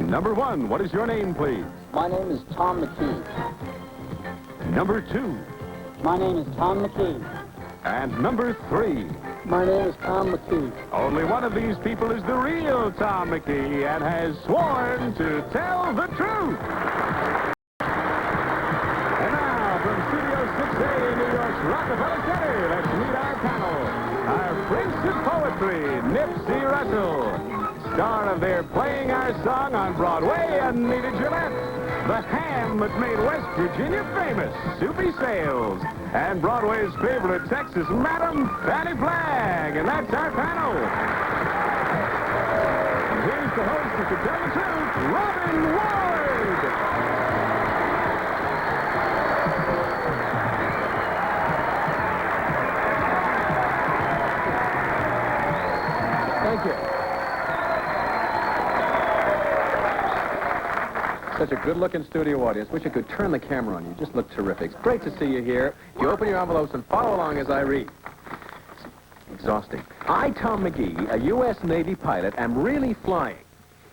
Number 1, what is your name, please? My name is Thom McKee. Number 2. My name is Thom McKee. And number 3. My name is Thom McKee. Only one of these people is the real Thom McKee and has sworn to tell the truth. And now, from Studio 6A in New York's Rockefeller Center, let's meet our panel. Our Prince of Poetry, Nipsey Russell. Star of their Playing Our Song on Broadway, Anita Gillette. The ham that made West Virginia famous, Soupy Sales. And Broadway's favorite Texas Madam, Fanny Flagg. And that's our panel. And here's the host of To Tell the Truth, Robin Ward. Thank you. Such a good-looking studio audience. Wish I could turn the camera on you. You just look terrific. It's great to see you here. You open your envelopes and follow along as I read. Exhausting. I, Thom McKee, a U.S. Navy pilot, am really flying.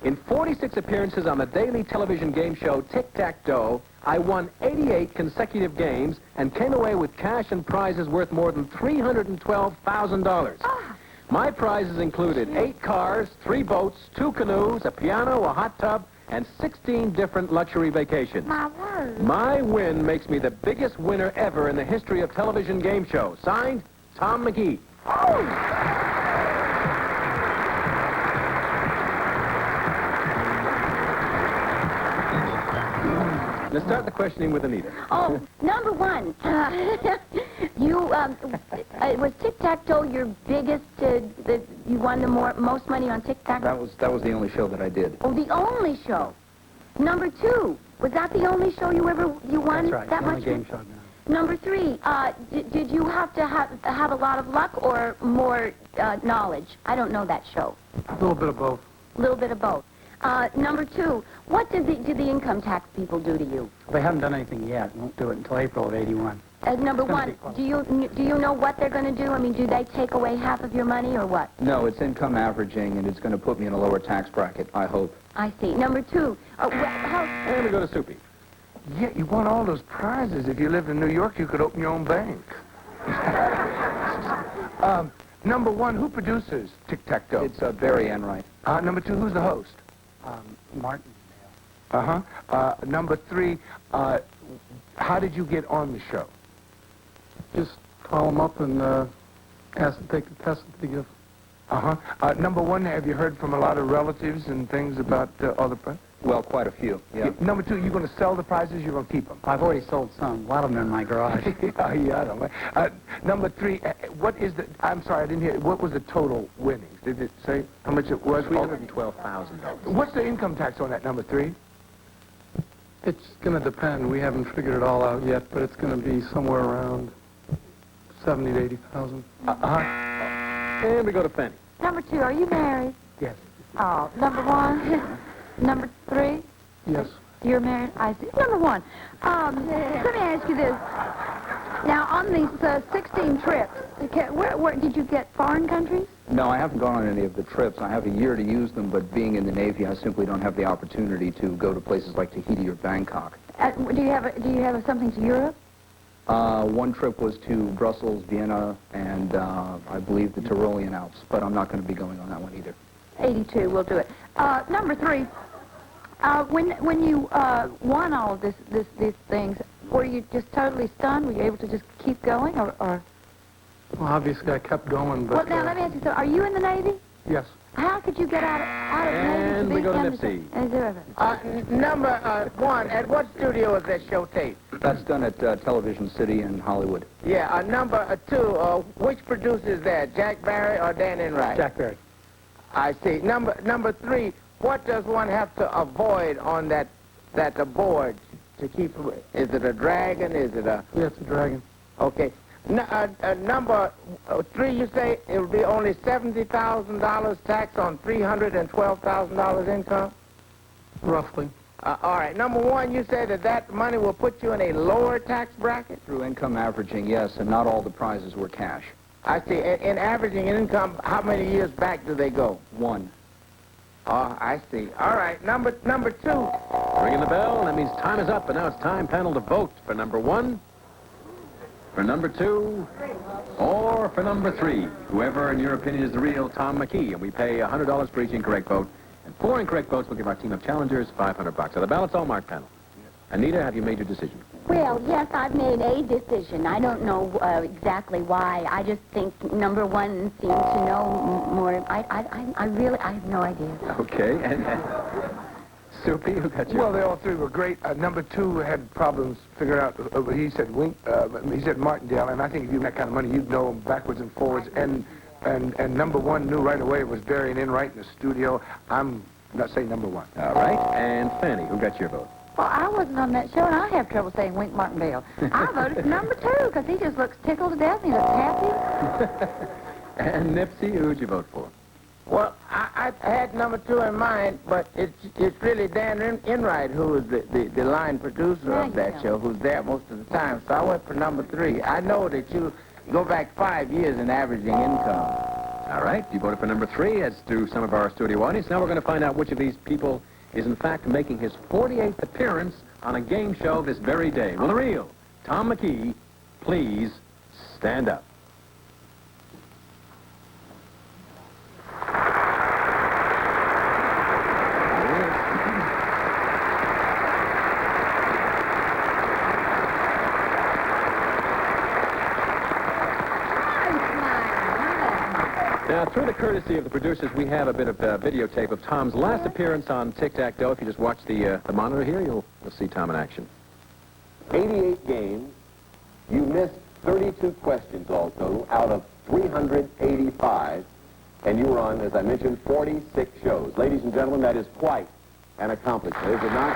In 46 appearances on the daily television game show Tic-Tac-Toe, I won 88 consecutive games and came away with cash and prizes worth more than $312,000. My prizes included 8 cars, 3 boats, 2 canoes, a piano, a hot tub, and 16 different luxury vacations. My word. My win makes me the biggest winner ever in the history of television game shows. Signed, Thom McKee. Let's start the questioning with Anita. Oh, number 1. Was Tic-Tac-Toe your biggest, you won the most money on Tic-Tac-Toe? That was the only show that I did. Oh, the only show. Number 2, was that the only show you won? That's right. That the only much? game show. Number 3, did you have to have a lot of luck or more knowledge? I don't know that show. A little bit of both. A little bit of both. Number 2, what did the income tax people do to you? They haven't done anything yet. Won't do it until April of '81. Number It's gonna 1, be close. do you know what they're going to do? I mean, do they take away half of your money or what? No, it's income averaging, and it's going to put me in a lower tax bracket, I hope. I see. Number 2, And we go to Soupy. Yeah, you won all those prizes. If you lived in New York, you could open your own bank. Number 1, who produces Tic-Tac-Toe? It's Barry Enright. Number 2, who's the host? Martin. Number 3, how did you get on the show? Just call them up and ask them to take the test that they give. Number 1, have you heard from a lot of relatives and things about all the prizes? Well, quite a few, yeah. Number 2, you're going to sell the prizes, you're going to keep them? I've already sold some. A lot of them are in my garage. Yeah, I don't know. Number 3, what is the, I'm sorry, I didn't hear, what was the total winnings? Did it say how much it was? $312,000. What's the income tax on that, number 3? It's going to depend. We haven't figured it all out yet, but it's going to be somewhere around 70 to 80,000. And we go to Fanny. Number 2, are you married? Yes. Oh, number 1. Number 3, Yes. you're married? I see. Number 1, let me ask you this. Now, on these 16 trips, where did you get foreign countries? No, I haven't gone on any of the trips. I have a year to use them, but being in the Navy, I simply don't have the opportunity to go to places like Tahiti or Bangkok. Do you have something to Europe? One trip was to Brussels, Vienna, and I believe the Tyrolean Alps, but I'm not going to be going on that one either. 82, we'll do it. Number 3, when you won all of these things, were you just totally stunned? Were you able to just keep going, or? Well, obviously I kept going, but... Well, now let me ask you. So, are you in the Navy? Yes. How could you get out of the Navy? And we go to Nipsey. Number 1, at what studio is that show taped? That's done at Television City in Hollywood. Yeah, number 2, which producer is that, Jack Barry or Dan Enright? Jack Barry. I see. Number 3, what does one have to avoid on that board to keep? Is it a dragon? Is it a? Yeah, it's a dragon. Okay. Number 3, you say it will be only $70,000 tax on $312,000 income? Roughly. All right. Number 1, you say that money will put you in a lower tax bracket? Through income averaging, yes, and not all the prizes were cash. I see. In averaging income, how many years back do they go? 1. Oh, I see. All right, number two. Ringing the bell, that means time is up, and now it's time, panel, to vote for number 1, for number 2, or for number 3. Whoever, in your opinion, is the real Thom McKee, and we pay $100 for each incorrect vote. And 4 incorrect votes will give our team of challengers $500. So the ballot's all marked, panel. Anita, have you made your decision? Well, yes, I've made a decision. I don't know exactly why. I just think number 1 seems to know more. I really have no idea. Okay, and Soupy, who got you? Well, they all three were great. Number 2 had problems figuring out. He said he said Martindale, and I think if you had that kind of money, you'd know him backwards and forwards. And number 1 knew right away it was burying in right in the studio. I'm not saying number 1. All right, and Fanny, who got your vote? Well, I wasn't on that show, and I have trouble saying Wink Martindale. I voted for number 2 because he just looks tickled to death and he looks happy. And Nipsey, who'd you vote for? Well, I had number 2 in mind, but it's really Dan Enright who is the line producer of that show, who's there most of the time. So I went for number 3. I know that you go back 5 years in averaging income. All right, you voted for number 3, as do some of our studio audience. Now we're going to find out which of these people is in fact making his 48th appearance on a game show this very day. Will the real Thom McKee please stand up? Now, through the courtesy of the producers, we have a bit of videotape of Tom's last appearance on Tic-Tac-Toe. If you just watch the monitor here, you'll see Thom in action. 88 games. You missed 32 questions all total out of 385. And you were on, as I mentioned, 46 shows. Ladies and gentlemen, that is quite an accomplishment, is it not?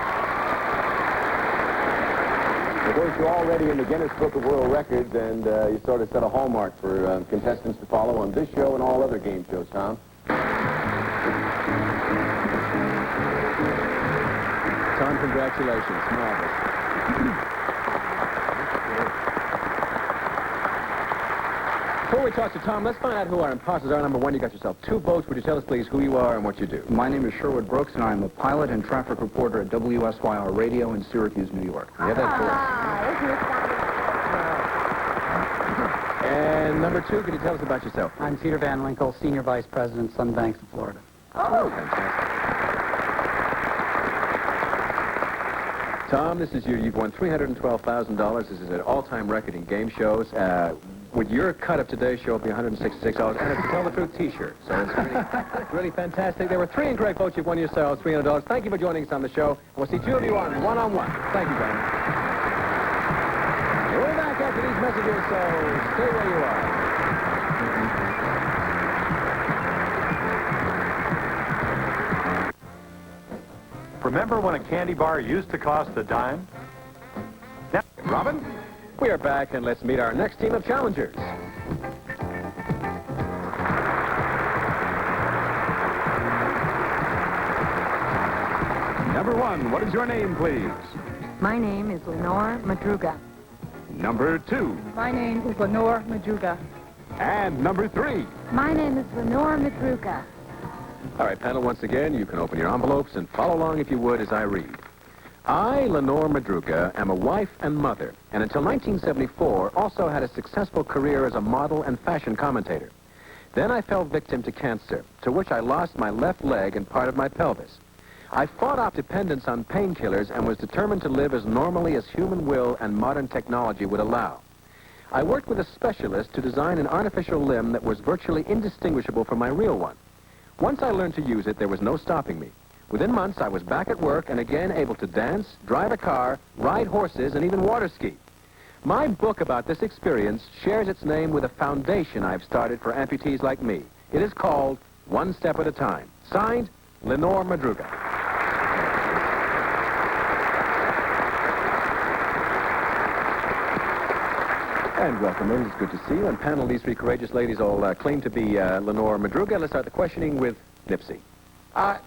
Of course, you're already in the Guinness Book of World Records, and you sort of set a hallmark for contestants to follow on this show and all other game shows, Thom. Thom, congratulations. Marvelous. Before we talk to Thom, let's find out who our imposters are. Number 1, you got yourself 2 votes. Would you tell us, please, who you are and what you do? My name is Sherwood Brooks, and I'm a pilot and traffic reporter at WSYR Radio in Syracuse, New York. Yeah, that's it. And number 2, could you tell us about yourself? I'm Peter Van Winkle, Senior Vice President, Sunbanks of Florida. Oh, fantastic. Thom, this is you've won $312,000. This is an all-time record in game shows. Would your cut of today's show be $166? And it's a Tell the Truth T-shirt. So it's really fantastic. There were 3 incorrect votes. You've won yourselves $300. Thank you for joining us on the show. We'll see 2 of you on one-on-one. Thank you, gentlemen. We're back after these messages, so stay where you are. Remember when a candy bar used to cost a dime? Now, Robin? We are back, and let's meet our next team of challengers. Number 1, what is your name, please? My name is Lenore Madruga. Number 2. My name is Lenore Madruga. And number 3. My name is Lenore Madruga. All right, panel, once again, you can open your envelopes and follow along, if you would, as I read. I, Lenore Madruga, am a wife and mother, and until 1974, also had a successful career as a model and fashion commentator. Then I fell victim to cancer, to which I lost my left leg and part of my pelvis. I fought off dependence on painkillers and was determined to live as normally as human will and modern technology would allow. I worked with a specialist to design an artificial limb that was virtually indistinguishable from my real one. Once I learned to use it, there was no stopping me. Within months, I was back at work and again able to dance, drive a car, ride horses, and even water ski. My book about this experience shares its name with a foundation I've started for amputees like me. It is called One Step at a Time. Signed, Lenore Madruga. And welcome in. It's good to see you. And panel, these 3 courageous ladies all claim to be Lenore Madruga. Let's start the questioning with Nipsey.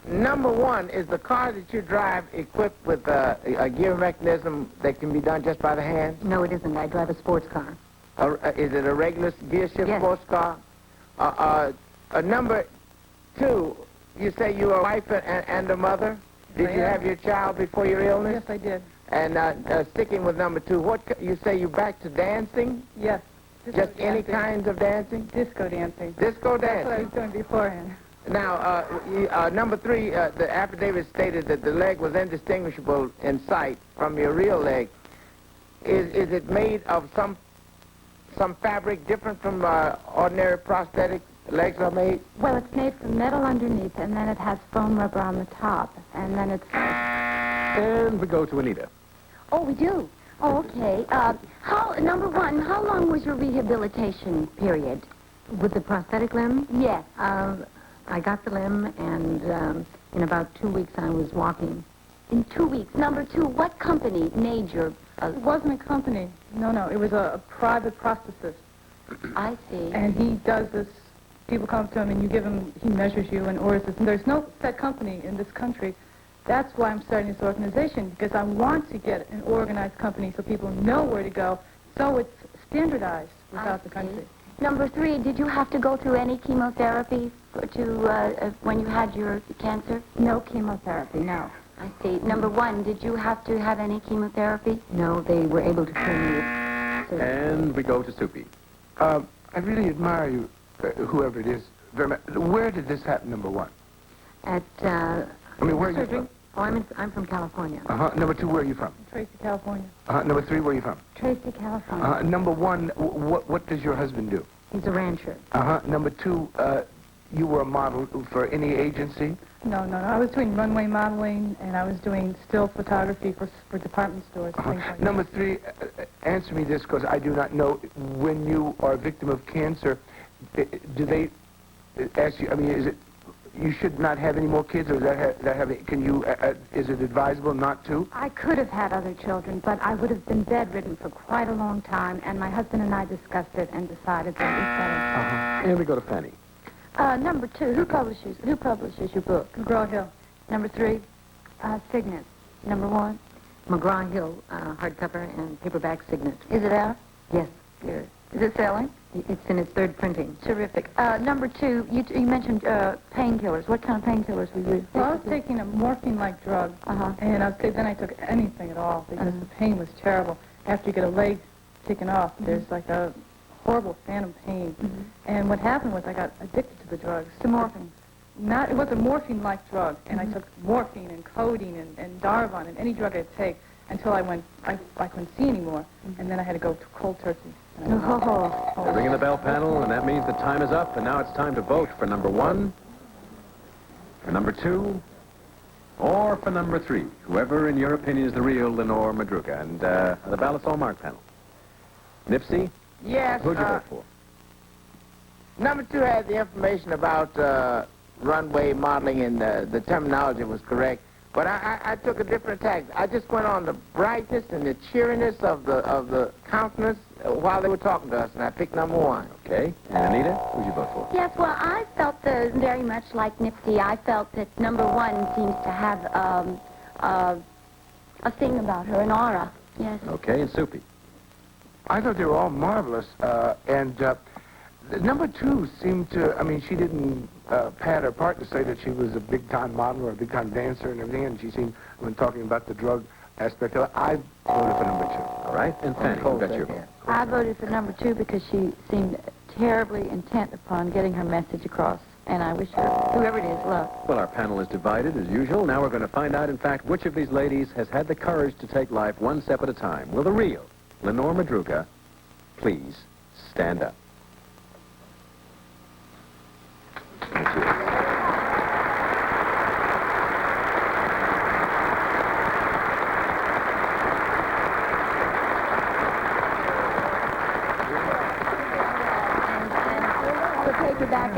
Number 1, is the car that you drive equipped with a gear mechanism that can be done just by the hand? No, it isn't. I drive a sports car. Is it a regular gear shift Yes. sports car? Number 2, you say you were a wife and a mother? Did you have your child before your illness? Yes, I did. And sticking with number 2, you say you back to dancing? Yes. Just any kinds of dancing? Disco dancing. Disco That's what I dancing. was doing beforehand. Now, number 3, the affidavit stated that the leg was indistinguishable in sight from your real leg. Is it made of some fabric different from ordinary prosthetic legs are made? Well, it's made from metal underneath, and then it has foam rubber on the top, and then it's... And we go to Anita. Oh, we do? Oh, okay. Number 1, how long was your rehabilitation period? With the prosthetic limb, Yes. I got the limb, and in about 2 weeks I was walking. In 2 weeks. Number 2, what company made your... It wasn't a company. No, it was a private prosthetist. I see. And he does this. People come to him, and you give him, he measures you and orders this. And there's no set company in this country. That's why I'm starting this organization, because I want to get an organized company so people know where to go, so it's standardized throughout the country. Number 3, did you have to go through any chemotherapy when you had your cancer? No chemotherapy, no. I see. Number 1, did you have to have any chemotherapy? No, they were able to cure me. And we go to Soupy. I really admire you, whoever it is, very much. Where did this happen, number 1? At, I mean, where are you surgery? from? Oh, I'm from California. Number 2, where are you from? Tracy, California. Number 3, where are you from? Tracy, California. Number 1, what does your husband do? He's a rancher. Number 2, you were a model for any agency? No. I was doing runway modeling, and I was doing still photography for department stores. Things like that. Number 3, answer me this, because I do not know. When you are a victim of cancer, do they ask you, I mean, is it, you should not have any more kids, or is it advisable not to? I could have had other children, but I would have been bedridden for quite a long time, and my husband and I discussed it and decided that it was better. And we go to Fanny. Number 2, who publishes your book? McGraw-Hill. Number 3, Signet. Number 1, McGraw-Hill, hardcover and paperback Signet. Is it out? Yes, here. Is it selling? It's in its 3rd printing. Terrific. Number 2, you mentioned painkillers. What kind of painkillers were you? Well, I was taking a morphine-like drug, and then I took anything at all because the pain was terrible. After you get a leg taken off, there's like a horrible phantom pain. And what happened was I got addicted to the drugs. To morphine? It was a morphine-like drug, and I took morphine and codeine and Darvon and any drug I'd take until I couldn't see anymore, and then I had to go to cold turkey. They're ringing the bell panel, and that means the time is up, and now it's time to vote for number 1, for number 2, or for number 3. Whoever, in your opinion, is the real Lenore Madruga. And the ballot's all marked panel. Nipsey? Yes. Who'd you vote for? Number 2 had the information about runway modeling, and the terminology was correct. But I took a different tack. I just went on the brightness and the cheeriness of the countenance while they were talking to us, and I picked number 1. Okay. And Anita, who'd you vote for? Yes, well, I felt very much like Nipsey. I felt that number 1 seems to have a thing about her, an aura. Yes. Okay, and Soupy? I thought they were all marvelous, and number 2 seemed to, I mean, she didn't pad her part to say that she was a big-time model or a big-time dancer and everything, and she seemed, when talking about the drug aspect of it, I voted for number 2. All right, and Fanny, who got your vote? I voted for number 2 because she seemed terribly intent upon getting her message across, and I wish her, whoever it is, luck. Well, our panel is divided, as usual. Now we're going to find out, in fact, which of these ladies has had the courage to take life one step at a time. Will the real Lenore Madruga please stand up? Thank you.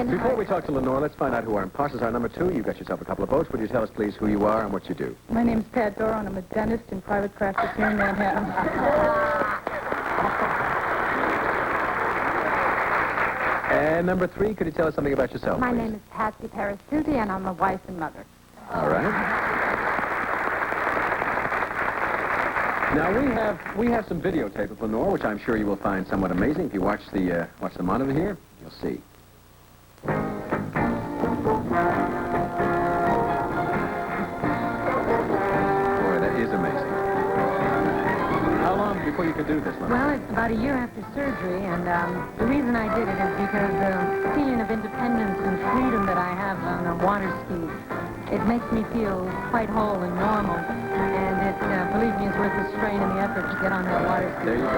Before we talk to Lenore, let's find out who our imposters are. Number 2, you got yourself a couple of votes. Would you tell us, please, who you are and what you do? My name is Pat Doro, and I'm a dentist in private practice here in Manhattan. And number 3, could you tell us something about yourself, My please? name is Patsy Parasuti, and I'm a wife and mother. All right. Now, we have some videotape of Lenore, which I'm sure you will find somewhat amazing. If you watch the monitor here, you'll see. to do this, Lenore? Well, it's about a year after surgery, and the reason I did it is because the feeling of independence and freedom that I have on a water ski, it makes me feel quite whole and normal, and it, believe me, it's worth the strain and the effort to get on that water ski. There you go.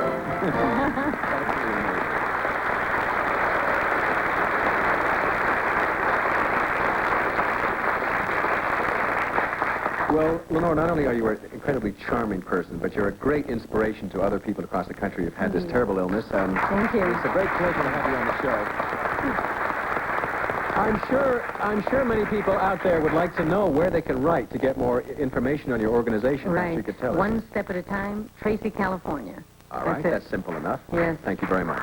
Well, Lenore, not only are you an incredibly charming person, but you're a great inspiration to other people across the country who've had this terrible illness. And Thank you. It's a great pleasure to have you on the show. I'm sure many people out there would like to know where they can write to get more information on your organization. Perhaps Right. you could tell us. One step at a time, Tracy, California. All right, that's simple enough. Yes. Thank you very much.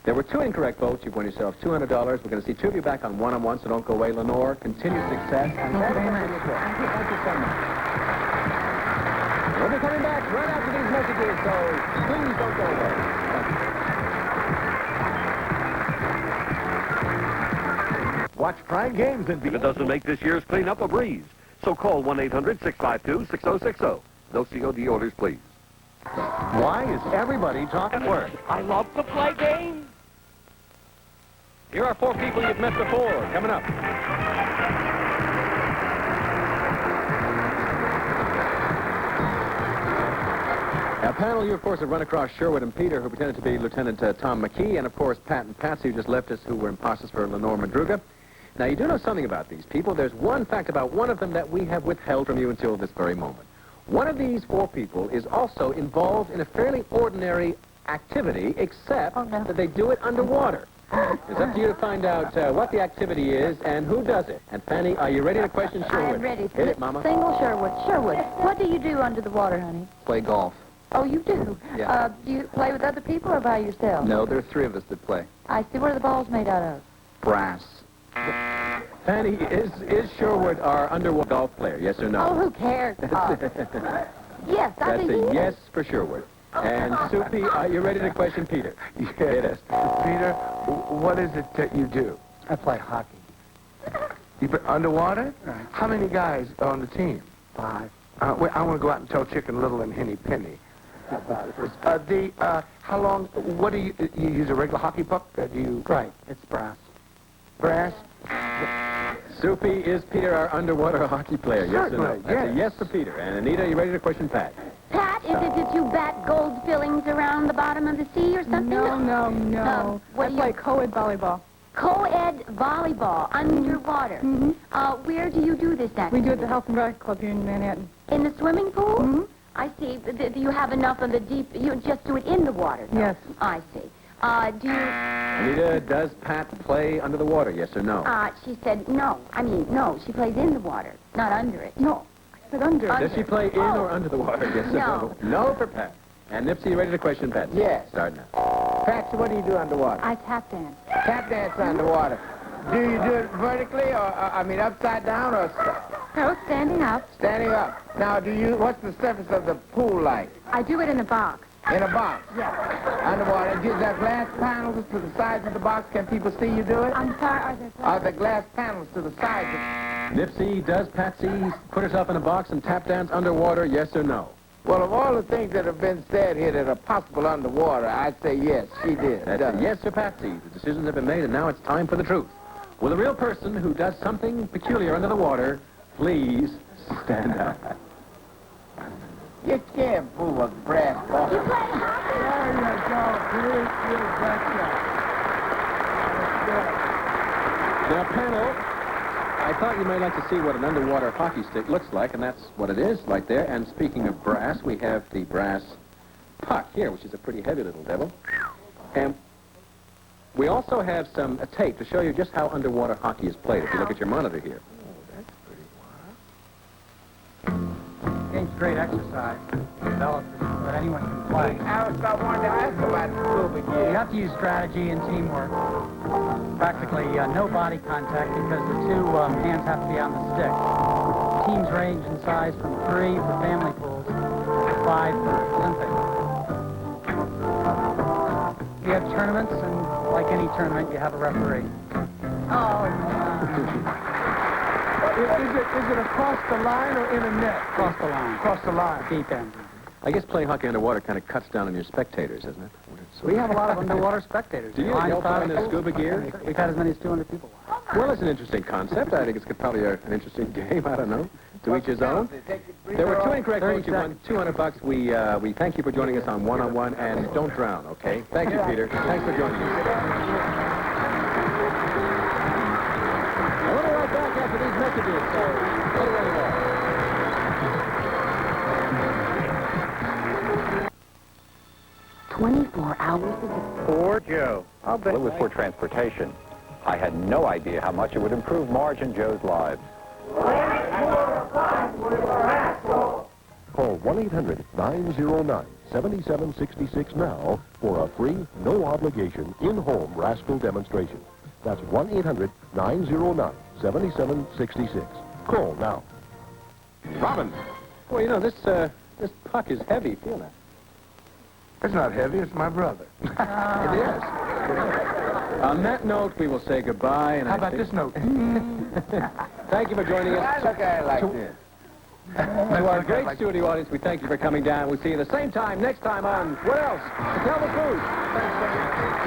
There were 2 incorrect votes. You've won yourself $200. We're going to see 2 of you back on one-on-one, so don't go away. Lenore, continued success. And Thank you very much. Thank you so much. We'll be coming back right after these messages, so please don't go away. Watch Prime Games and if it doesn't make this year's cleanup a breeze. So call 1-800-652-6060. No COD orders, please. Why is everybody talking work? I love to play games. Here are 4 people you've met before. Coming up. Now, panel, you, of course, have run across Sherwood and Peter, who pretended to be Lieutenant Thom McKee, and, of course, Pat and Patsy, who just left us, who were imposters for Lenore Madruga. Now, you do know something about these people. There's one fact about one of them that we have withheld from you until this very moment. One of these 4 people is also involved in a fairly ordinary activity, except that they do it underwater. It's up to you to find out what the activity is and who does it. And, Fanny, are you ready to question Sherwood? I am ready. Hit it, Mama. Single Sherwood. Sherwood, what do you do under the water, honey? Play golf. Oh, you do? Yeah. Do you play with other people or by yourself? No, there are 3 of us that play. I see. What are the balls made out of? Brass. Fanny, is Sherwood our underwater golf player, yes or no? Oh, who cares? Yes, I That's think he a is. yes for Sherwood. And, Soupy, are you ready to question Peter? Yes. Hit it. Peter, what is it that you do? I play hockey. You play underwater? Right. How many guys are on the team? 5. Wait, I want to go out and tell Chicken Little and Henny Penny. How long, what do you use a regular hockey puck? Do you... Right. It's brass. Brass? Soupy, is Peter our underwater hockey player, yes or no? Certainly, That's a yes. yes for Peter. And, Anita, you ready to question Pat? Pat, is it that you bat gold fillings around the bottom of the sea or something? No. What I do play you... co-ed volleyball. Co-ed volleyball underwater. Where do you do this activity? We do it at the Health and Rec Club here in Manhattan. In the swimming pool? I see. You have enough of the deep... You just do it in the water, though. Yes. I see. Do you... Anita, does Pat play under the water, yes or no? She said no. I mean, no, she plays in the water, not under it. No, I said under. Does she play in or under the water, yes or no? No for Pat. And Nipsey, you ready to question Pat? Yes. Start now. Patsy, what do you do underwater? I tap dance. Tap dance underwater. Do you do it vertically or, upside down or No, standing up. standing up? Now, what's the surface of the pool like? I do it in a box. In a box? Yes. Underwater. Do there glass panels to the sides of the box? Can people see you do it? I'm sorry, are there... Are there glass panels to the sides of... Nipsey, does Patsy put herself in a box and tap dance underwater, yes or no? Well, of all the things that have been said here that are possible underwater, I'd say yes, she did. That's a yes for Patsy. The decisions have been made, and now it's time for the truth. Will a real person who does something peculiar under the water please stand up? You can't move a brass ball. There you go. You betcha. Now, panel, I thought you might like to see what an underwater hockey stick looks like, and that's what it is right there. And speaking of brass, we have the brass puck here, which is a pretty heavy little devil. And we also have a tape to show you just how underwater hockey is played, if you look at your monitor here. Game's great exercise. Developed it so that anyone can play. I wanted to ask about the scuba You gear. have to use strategy and teamwork. Practically no body contact because the 2 hands have to be on the stick. Teams range in size from 3 for family pools to 5 for Olympic. We have tournaments, and like any tournament, you have a referee. Is it across the line or in a net? Cross the line. Across the line. Deep end. I guess playing hockey underwater kind of cuts down on your spectators, doesn't it? We have a lot of underwater spectators. Do you? Line You all play in crowd. the scuba gear? We've had as many as 200 people. Well, it's an interesting concept. I think it's probably an interesting game. I don't know. To each his own. There were 2 incorrect votes. You won $200. We thank you for joining us on One-on-One, and don't drown, okay? Thank you, Peter. Thanks for joining us. We'll be right back after these messages, so don't go anywhere. 24 hours a day. Poor Joe. I'll bet it was for transportation. I had no idea how much it would improve Marge and Joe's lives. Call 1-800-909-7766 now for a free, no-obligation, in-home rascal demonstration. That's 1-800-909-7766. Call now. Robin. Well, you know, this puck is heavy. Feel that? It's not heavy. It's my brother. It is. On that note, we will say goodbye. And How about this note? Thank you for joining us. I look at it like this. To our great studio audience, we thank you for coming down. We'll see you the same time next time on What Else? To Tell the Truth. Thanks so much.